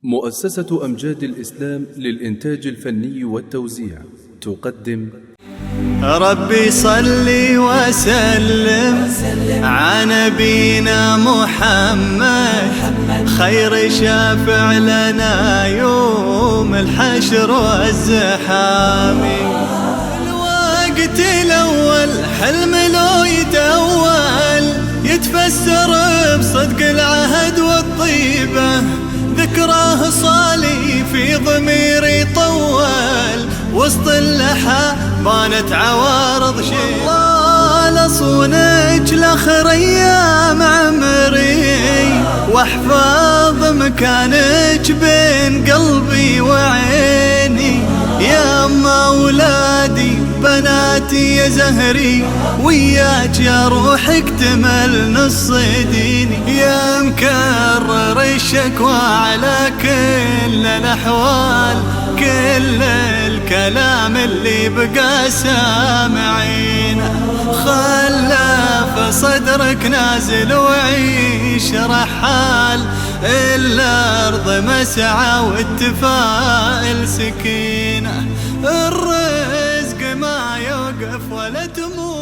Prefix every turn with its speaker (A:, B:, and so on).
A: مؤسسة أمجاد الإسلام للإنتاج الفني والتوزيع تقدم
B: ربي صلي وسلم على نبينا محمد خير شافع لنا يوم الحشر والزحام. الوقت الأول حلم لو يتأول يتفسر بصدق العهد والطيبة، ذكراه صالي في ضميري طول وسط اللحى بانت عوارض شيء. الله لصونك لاخر ايام عمري واحفظ مكانك بين قلبي وعيني، يا ام اولادي بناتي يا زهري، وياك يا روحك تمل نص ديني، يا مكرر الشكوى على كل الاحوال، كل الكلام اللي بقى سامعينه خلى صدرك نازل وعيش رحال، الأرض مسعى والتفائل سكينة، الرزق ما يوقف ولا تموت.